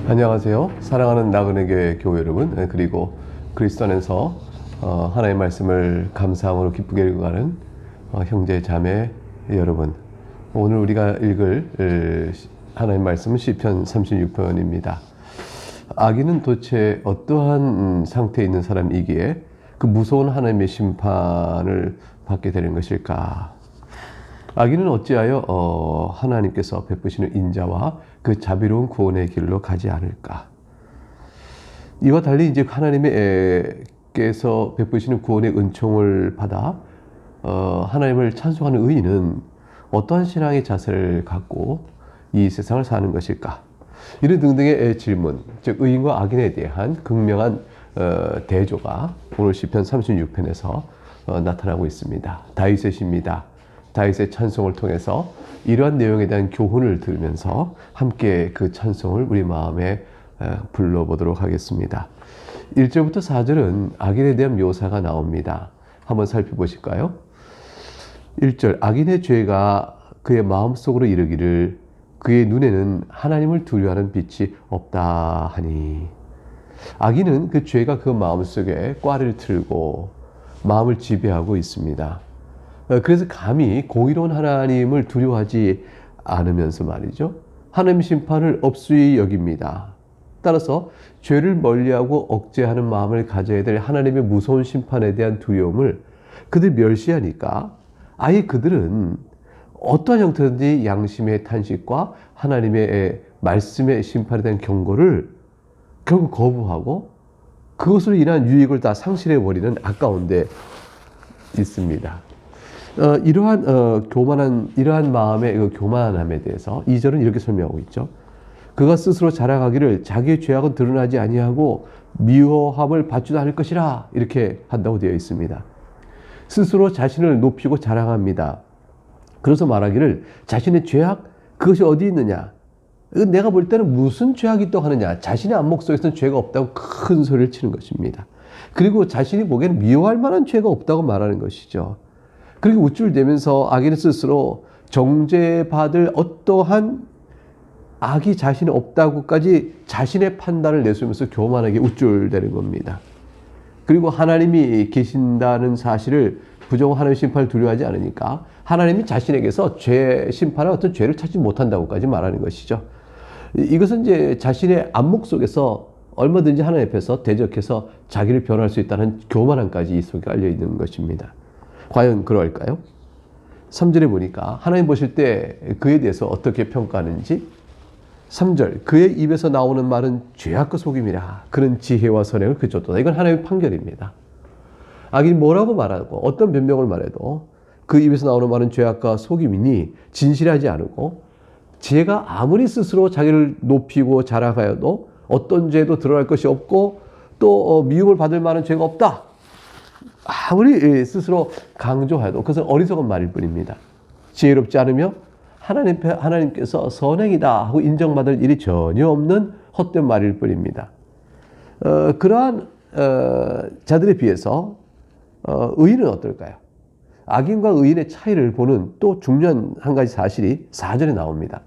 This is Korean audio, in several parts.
안녕하세요. 사랑하는 나그네 교회 여러분, 그리고 그리스도 안에서 하나님의 말씀을 감사함으로 기쁘게 읽어가는 형제 자매 여러분, 오늘 우리가 읽을 하나님의 말씀은 시편 36편입니다. 악인은 도대체 어떠한 상태에 있는 사람이기에 그 무서운 하나님의 심판을 받게 되는 것일까? 악인은 어찌하여 하나님께서 베푸시는 인자와 그 자비로운 구원의 길로 가지 않을까? 이와 달리 이제 하나님께서 베푸시는 구원의 은총을 받아 하나님을 찬송하는 의인은 어떠한 신앙의 자세를 갖고 이 세상을 사는 것일까? 이런 등등의 질문, 즉 의인과 악인에 대한 극명한 대조가 오늘 시편 36편에서 나타나고 있습니다. 다윗의 시입니다. 다윗의 찬송을 통해서 이러한 내용에 대한 교훈을 들으면서 함께 그 찬송을 우리 마음에 불러보도록 하겠습니다. 1절부터 4절은 악인에 대한 묘사가 나옵니다. 한번 살펴보실까요? 1절, 악인의 죄가 그의 마음속으로 이르기를 그의 눈에는 하나님을 두려워하는 빛이 없다 하니. 악인은 그 죄가 그 마음속에 꽈리를 틀고 마음을 지배하고 있습니다. 그래서 감히 공의로운 하나님을 두려워하지 않으면서 말이죠, 하나님 심판을 업수히 여깁니다. 따라서 죄를 멀리하고 억제하는 마음을 가져야 될 하나님의 무서운 심판에 대한 두려움을 그들 멸시하니까 아예 그들은 어떠한 형태든지 양심의 탄식과 하나님의 말씀의 심판에 대한 경고를 결국 거부하고 그것으로 인한 유익을 다 상실해버리는 아까운 데 있습니다. 이러한 마음의 교만함에 대해서 2절은 이렇게 설명하고 있죠. 그가 스스로 자랑하기를 자기의 죄악은 드러나지 아니하고 미워함을 받지도 않을 것이라, 이렇게 한다고 되어 있습니다. 스스로 자신을 높이고 자랑합니다. 그래서 말하기를 자신의 죄악, 그것이 어디 있느냐, 내가 볼 때는 무슨 죄악이 또 하느냐, 자신의 안목 속에서는 죄가 없다고 큰 소리를 치는 것입니다. 그리고 자신이 보기에는 미워할 만한 죄가 없다고 말하는 것이죠. 그리고 우쭐대면서 악인은 스스로 정죄받을 어떠한 악이 자신이 없다고까지 자신의 판단을 내세우면서 교만하게 우쭐대는 겁니다. 그리고 하나님이 계신다는 사실을 부정하는 하나님의 심판을 두려워하지 않으니까 하나님이 자신에게서 죄 심판할 어떤 죄를 찾지 못한다고까지 말하는 것이죠. 이것은 이제 자신의 안목 속에서 얼마든지 하나님 앞에서 대적해서 자기를 변호할 수 있다는 교만함까지 이 속에 깔려 있는 것입니다. 과연 그럴까요? 3절에 보니까 하나님 보실 때 그에 대해서 어떻게 평가하는지, 3절, 그의 입에서 나오는 말은 죄악과 속임이라 그는 지혜와 선행을 그쳤도다. 이건 하나님의 판결입니다. 악인이 뭐라고 말하고 어떤 변명을 말해도 그 입에서 나오는 말은 죄악과 속임이니 진실하지 않고, 죄가 아무리 스스로 자기를 높이고 자랑하여도 어떤 죄도 드러날 것이 없고 또 미움을 받을 만한 죄가 없다, 아무리 스스로 강조해도 그것은 어리석은 말일 뿐입니다. 지혜롭지 않으며 하나님께서 선행이다 하고 인정받을 일이 전혀 없는 헛된 말일 뿐입니다. 그러한 자들에 비해서 의인은 어떨까요? 악인과 의인의 차이를 보는 또 중요한 한 가지 사실이 4절에 나옵니다.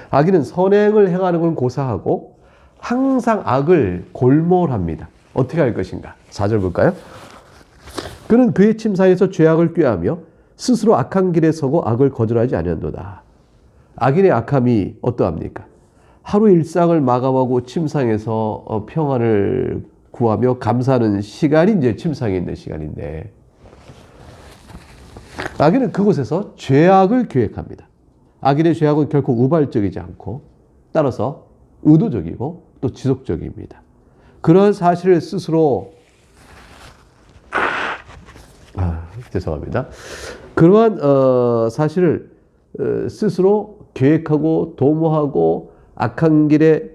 악인은 선행을 행하는 걸 고사하고 항상 악을 골몰합니다. 어떻게 할 것인가? 4절 볼까요? 그는 그의 침 사이에서 죄악을 꾀하며 스스로 악한 길에 서고 악을 거절하지 아니한도다. 악인의 악함이 어떠합니까? 하루 일상을 마감하고 침상에서 평안을 구하며 감사하는 시간이 이제 침상에 있는 시간인데, 악인은 그곳에서 죄악을 계획합니다. 악인의 죄악은 결코 우발적이지 않고 따라서 의도적이고 또 지속적입니다. 그런 사실을 스스로 죄송합니다. 그러한 사실을 스스로 계획하고 도모하고 악한 길에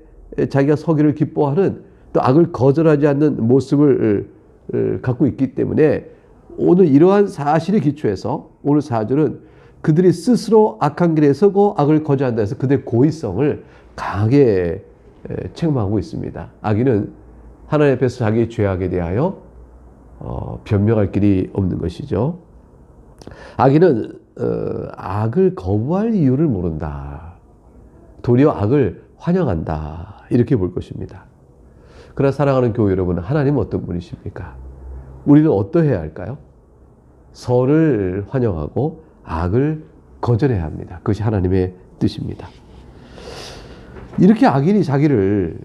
자기가 서기를 기뻐하는, 또 악을 거절하지 않는 모습을 갖고 있기 때문에 오늘 이러한 사실에 기초해서 오늘 4절은 그들이 스스로 악한 길에 서고 악을 거절한다 해서 그들의 고의성을 강하게 책망하고 있습니다. 악인은 하나님 앞에서 자기의 죄악에 대하여 변명할 길이 없는 것이죠. 악인은 악을 거부할 이유를 모른다. 도리어 악을 환영한다. 이렇게 볼 것입니다. 그러나 사랑하는 교회 여러분, 하나님은 어떤 분이십니까? 우리는 어떠해야 할까요? 선을 환영하고 악을 거절해야 합니다. 그것이 하나님의 뜻입니다. 이렇게 악인이 자기를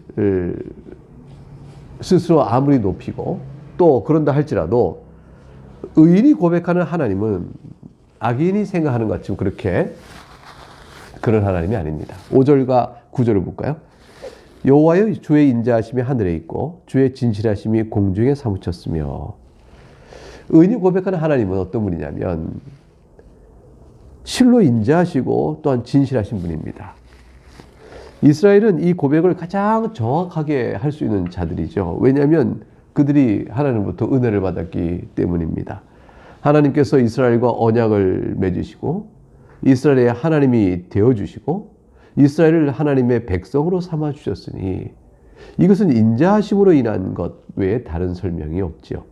스스로 아무리 높이고 또 그런다 할지라도 의인이 고백하는 하나님은 악인이 생각하는 것 같지만 그렇게 그런 하나님이 아닙니다. 5절과 9절을 볼까요? 여호와여 주의 인자하심이 하늘에 있고 주의 진실하심이 공중에 사무쳤으며. 의인이 고백하는 하나님은 어떤 분이냐면 실로 인자하시고 또한 진실하신 분입니다. 이스라엘은 이 고백을 가장 정확하게 할 수 있는 자들이죠. 왜냐하면 그들이 하나님부터 은혜를 받았기 때문입니다. 하나님께서 이스라엘과 언약을 맺으시고 이스라엘의 하나님이 되어주시고 이스라엘을 하나님의 백성으로 삼아주셨으니 이것은 인자하심으로 인한 것 외에 다른 설명이 없지요.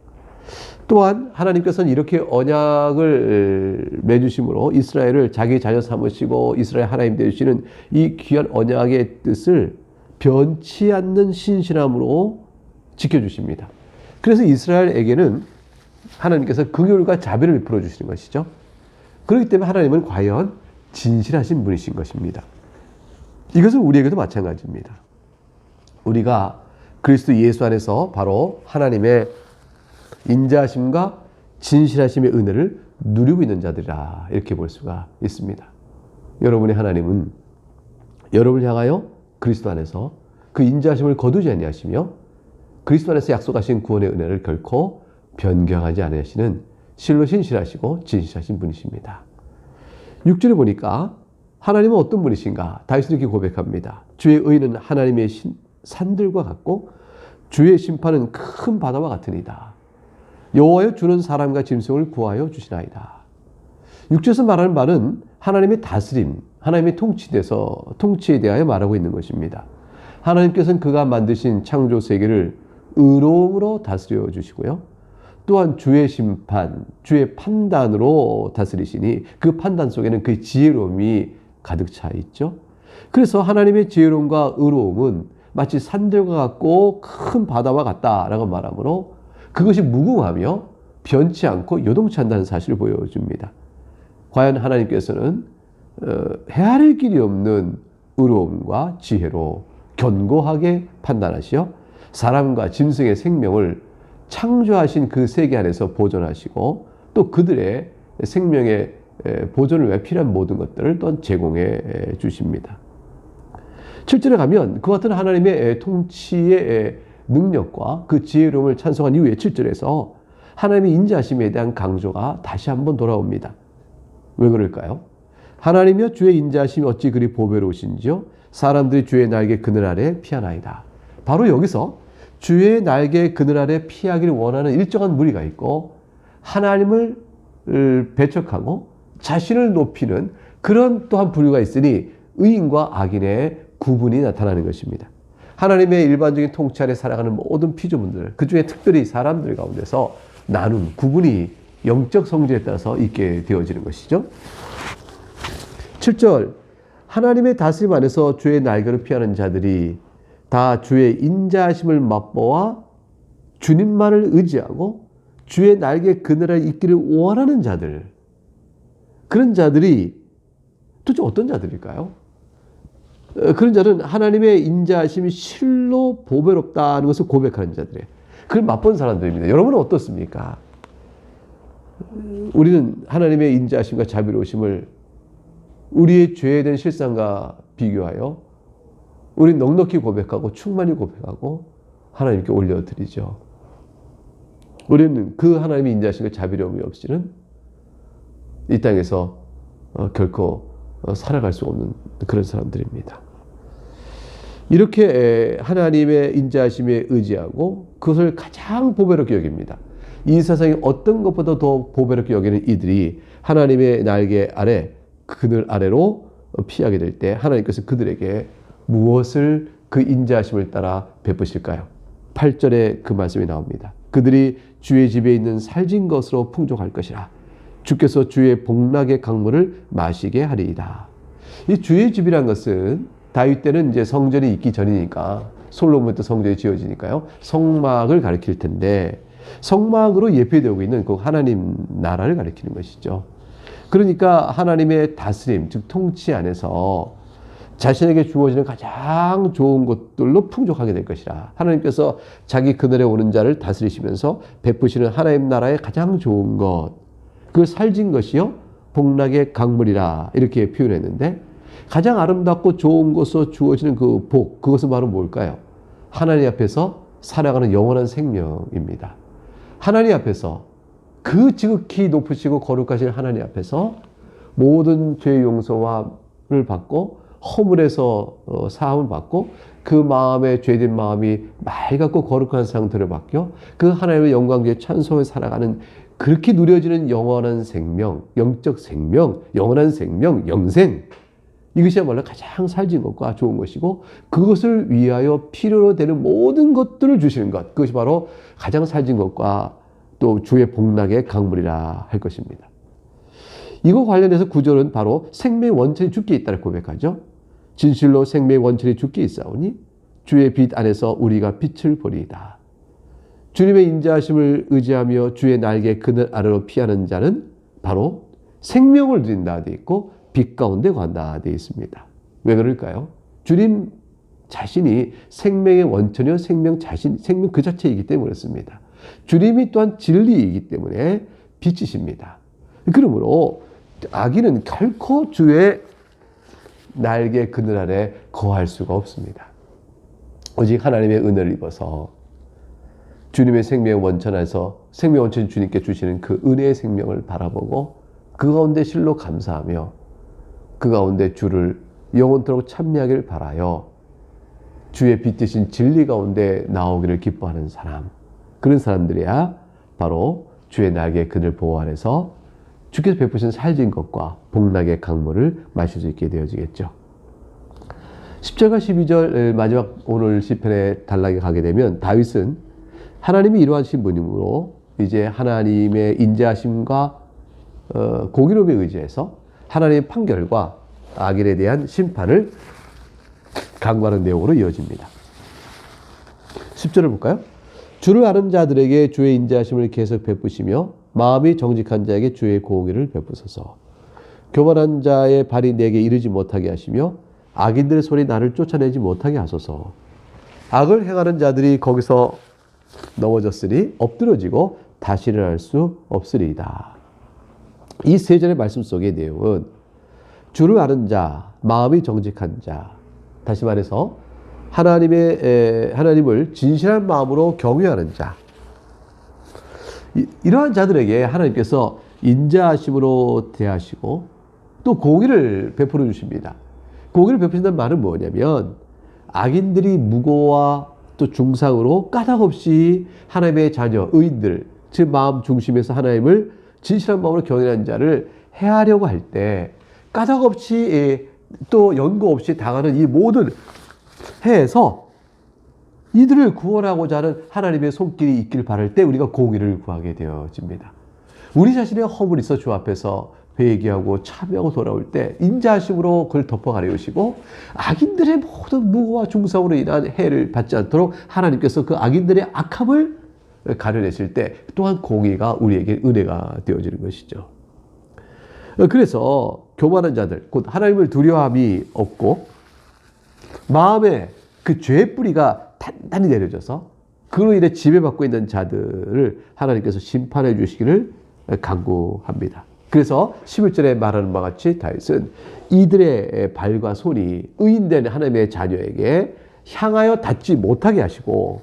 또한 하나님께서는 이렇게 언약을 맺으심으로 이스라엘을 자기 자녀 삼으시고 이스라엘 하나님 되시는 이 귀한 언약의 뜻을 변치 않는 신실함으로 지켜주십니다. 그래서 이스라엘에게는 하나님께서 긍휼과 자비를 베풀어 주시는 것이죠. 그렇기 때문에 하나님은 과연 진실하신 분이신 것입니다. 이것은 우리에게도 마찬가지입니다. 우리가 그리스도 예수 안에서 바로 하나님의 인자하심과 진실하심의 은혜를 누리고 있는 자들이라 이렇게 볼 수가 있습니다. 여러분의 하나님은 여러분을 향하여 그리스도 안에서 그 인자하심을 거두지 아니하시며 그리스도 안에서 약속하신 구원의 은혜를 결코 변경하지 않으시는 실로 신실하시고 진실하신 분이십니다. 6절에 보니까 하나님은 어떤 분이신가? 다윗은 이렇게 고백합니다. 주의 의는 하나님의 산들과 같고 주의 심판은 큰 바다와 같으니이다. 여호와여 주는 사람과 짐승을 구하여 주시나이다. 6절에서 말하는 바는 하나님의 다스림, 하나님의 통치에 대하여 말하고 있는 것입니다. 하나님께서는 그가 만드신 창조 세계를 의로움으로 다스려 주시고요. 또한 주의 심판, 주의 판단으로 다스리시니 그 판단 속에는 그 지혜로움이 가득 차 있죠. 그래서 하나님의 지혜로움과 의로움은 마치 산들과 같고 큰 바다와 같다라고 말하므로 그것이 무궁하며 변치 않고 요동치 않다는 사실을 보여줍니다. 과연 하나님께서는 헤아릴 길이 없는 의로움과 지혜로 견고하게 판단하시어 사람과 짐승의 생명을 창조하신 그 세계 안에서 보존하시고 또 그들의 생명의 보존을 위해 필요한 모든 것들을 또한 제공해 주십니다. 7절에 가면 그 같은 하나님의 통치의 능력과 그 지혜로움을 찬송한 이후에 7절에서 하나님의 인자하심에 대한 강조가 다시 한번 돌아옵니다. 왜 그럴까요? 하나님이여 주의 인자하심이 어찌 그리 보배로우신지요? 사람들이 주의 날개 그늘 아래 피하나이다. 바로 여기서 주의 날개 그늘 아래 피하기를 원하는 일정한 무리가 있고 하나님을 배척하고 자신을 높이는 그런 또한 부류가 있으니 의인과 악인의 구분이 나타나는 것입니다. 하나님의 일반적인 통치 아래 살아가는 모든 피조물들, 그 중에 특별히 사람들 가운데서 나눔, 구분이 영적 성질에 따라서 있게 되어지는 것이죠. 7절, 하나님의 다스림 안에서 주의 날개를 피하는 자들이 다 주의 인자하심을 맛보아 주님만을 의지하고 주의 날개 그늘에 있기를 원하는 자들, 그런 자들이 도대체 어떤 자들일까요? 그런 자는 하나님의 인자하심이 실로 보배롭다는 것을 고백하는 자들이에요. 그걸 맛본 사람들입니다. 여러분은 어떻습니까? 우리는 하나님의 인자하심과 자비로우심을 우리의 죄에 대한 실상과 비교하여 우리는 넉넉히 고백하고 충만히 고백하고 하나님께 올려드리죠. 우리는 그 하나님의 인자하심과 자비로움이 없이는 이 땅에서 결코 살아갈 수 없는 그런 사람들입니다. 이렇게 하나님의 인자하심에 의지하고 그것을 가장 보배롭게 여깁니다. 이 세상에 어떤 것보다 더 보배롭게 여기는 이들이 하나님의 날개 아래, 그늘 아래로 피하게 될 때 하나님께서 그들에게 무엇을 그 인자하심을 따라 베푸실까요? 8절에 그 말씀이 나옵니다. 그들이 주의 집에 있는 살진 것으로 풍족할 것이라. 주께서 주의 복락의 강물을 마시게 하리이다. 이 주의 집이란 것은 다윗 때는 이제 성전이 있기 전이니까 솔로몬 때 성전이 지어지니까요. 성막을 가리킬 텐데 성막으로 예표되고 있는 그 하나님 나라를 가리키는 것이죠. 그러니까 하나님의 다스림, 즉 통치 안에서 자신에게 주어지는 가장 좋은 것들로 풍족하게 될 것이라. 하나님께서 자기 그늘에 오는 자를 다스리시면서 베푸시는 하나님 나라의 가장 좋은 것, 그걸 살진 것이요 복락의 강물이라 이렇게 표현했는데 가장 아름답고 좋은 것으로 주어지는 그 복, 그것은 바로 뭘까요? 하나님 앞에서 살아가는 영원한 생명입니다. 하나님 앞에서 그 지극히 높으시고 거룩하신 하나님 앞에서 모든 죄 용서를 받고 허물에서 사함을 받고 그 마음에 죄된 마음이 맑고 거룩한 상태로 바뀌어 그 하나님의 영광에 찬송해 살아가는 그렇게 누려지는 영원한 생명, 영적 생명, 영원한 생명, 영생, 이것이야말로 가장 살진 것과 좋은 것이고 그것을 위하여 필요로 되는 모든 것들을 주시는 것, 그것이 바로 가장 살진 것과 또 주의 복락의 강물이라 할 것입니다. 이거 관련해서 구절은 바로 생명의 원천이 주께 있다고 고백하죠. 진실로 생명의 원천이 주께 있사오니 주의 빛 안에서 우리가 빛을 보리이다. 주님의 인자하심을 의지하며 주의 날개 그늘 아래로 피하는 자는 바로 생명을 누린다 되어 있고 빛 가운데 간다 되어 있습니다. 왜 그럴까요? 주님 자신이 생명의 원천이요 생명 그 자체이기 때문에 그렇습니다. 주님이 또한 진리이기 때문에 빛이십니다. 그러므로 악인은 결코 주의 날개 그늘 아래 거할 수가 없습니다. 오직 하나님의 은혜를 입어서 주님의 생명의 원천 안에서 생명의 원천 주님께 주시는 그 은혜의 생명을 바라보고 그 가운데 실로 감사하며 그 가운데 주를 영원토록 찬미하기를 바라여 주의 빛 대신 진리 가운데 나오기를 기뻐하는 사람, 그런 사람들이야 바로 주의 날개 그늘 보호 안에서 주께서 베푸신 살진 것과 복락의 강물을 마실 수 있게 되어지겠죠. 10절과 12절 마지막 오늘 시편의 단락에 가게 되면 다윗은 하나님이 이루어진 분이므로 이제 하나님의 인자하심과 공의로움에 의지해서 하나님의 판결과 악인에 대한 심판을 강구하는 내용으로 이어집니다. 10절을 볼까요? 주를 아는 자들에게 주의 인자하심을 계속 베푸시며 마음이 정직한 자에게 주의 공의를 베푸소서. 교만한 자의 발이 내게 이르지 못하게 하시며 악인들의 손이 나를 쫓아내지 못하게 하소서. 악을 행하는 자들이 거기서 넘어졌으니 엎드러지고 다시 일어날 수 없으리이다. 이 세 절의 말씀 속의 내용은 주를 아는 자, 마음이 정직한 자, 다시 말해서 하나님을 진실한 마음으로 경외하는 자, 이러한 자들에게 하나님께서 인자하심으로 대하시고 또 공의를 베풀어 주십니다. 공의를 베푸신다는 말은 뭐냐면 악인들이 무고와 또 중상으로 까닭없이 하나님의 자녀, 의인들, 즉 마음 중심에서 하나님을 진실한 마음으로 경외하는 자를 해하려고 할 때 까닭없이 또 연고 없이 당하는 이 모든 해에서 이들을 구원하고자 하는 하나님의 손길이 있길 바랄 때 우리가 공의를 구하게 되어집니다. 우리 자신의 허물이 있어 주 앞에서 회개하고 참여하고 돌아올 때 인자하심으로 그걸 덮어가려우시고 악인들의 모든 무고와 중상으로 인한 해를 받지 않도록 하나님께서 그 악인들의 악함을 가려내실 때 또한 공의가 우리에게 은혜가 되어지는 것이죠. 그래서 교만한 자들, 곧 하나님을 두려움이 없고 마음에 그 죄의 뿌리가 단단히 내려져서 그로 인해 지배받고 있는 자들을 하나님께서 심판해 주시기를 간구합니다. 그래서 11절에 말하는 바와 같이 다윗은 이들의 발과 손이 의인된 하나님의 자녀에게 향하여 닿지 못하게 하시고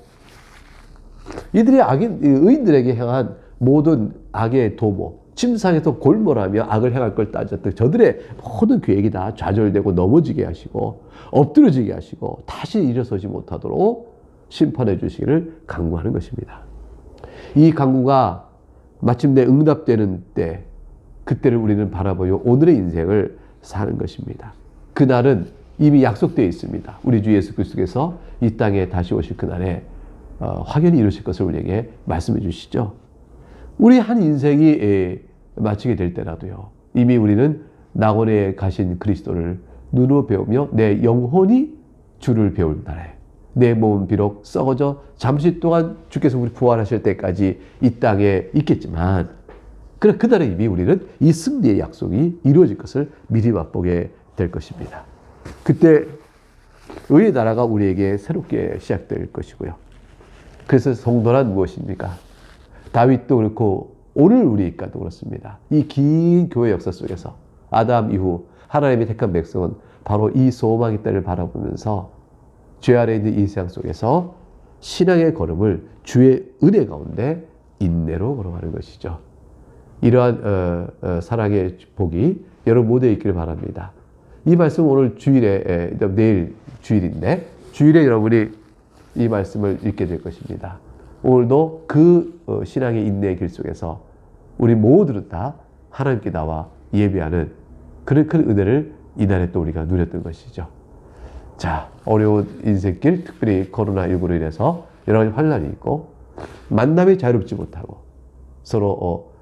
이들의 의인들에게 향한 모든 악의 도모, 침상에서 골몰하며 악을 행할 걸 따졌던 저들의 모든 계획이 다 좌절되고 넘어지게 하시고 엎드러지게 하시고 다시 일어서지 못하도록 심판해 주시기를 간구하는 것입니다. 이 간구가 마침내 응답되는 때, 그때를 우리는 바라보며 오늘의 인생을 사는 것입니다. 그날은 이미 약속되어 있습니다. 우리 주 예수 그리스도께서 이 땅에 다시 오실 그날에 확연히 이루실 것을 우리에게 말씀해 주시죠. 우리 한 인생이 마치게 될 때라도요, 이미 우리는 낙원에 가신 그리스도를 눈으로 배우며 내 영혼이 주를 배울 날에 내 몸은 비록 썩어져 잠시 동안 주께서 우리 부활하실 때까지 이 땅에 있겠지만 그러나 그날에 이미 우리는 이 승리의 약속이 이루어질 것을 미리 맛보게 될 것입니다. 그때 의의 나라가 우리에게 새롭게 시작될 것이고요. 그래서 성도란 무엇입니까? 다윗도 그렇고 오늘 우리가도 그렇습니다. 이 긴 교회 역사 속에서 아담 이후 하나님의 택한 백성은 바로 이 소망의 때를 바라보면서 죄 아래 있는 이 세상 속에서 신앙의 걸음을 주의 은혜 가운데 인내로 걸어가는 것이죠. 이러한 사랑의 복이 여러분 모두에 있기를 바랍니다. 이 말씀 오늘 주일에 내일 주일인데 주일에 여러분이 이 말씀을 읽게 될 것입니다. 오늘도 그 신앙의 인내의 길 속에서 우리 모두는 다 하나님께 나와 예배하는 그런 큰 은혜를 이날에 또 우리가 누렸던 것이죠. 자, 어려운 인생길, 특별히 코로나19로 인해서 여러 가지 환란이 있고 만남이 자유롭지 못하고 서로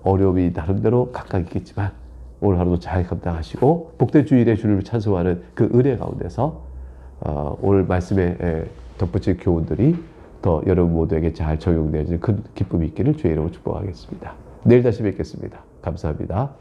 어려움이 나름대로 각각 있겠지만 오늘 하루도 잘 감당하시고 복된 주일에 주를 찬송하는 그 은혜 가운데서 오늘 말씀에 덧붙일 교훈들이 더 여러분 모두에게 잘 적용되어지는 큰 기쁨이 있기를 주의 이름으로 축복하겠습니다. 내일 다시 뵙겠습니다. 감사합니다.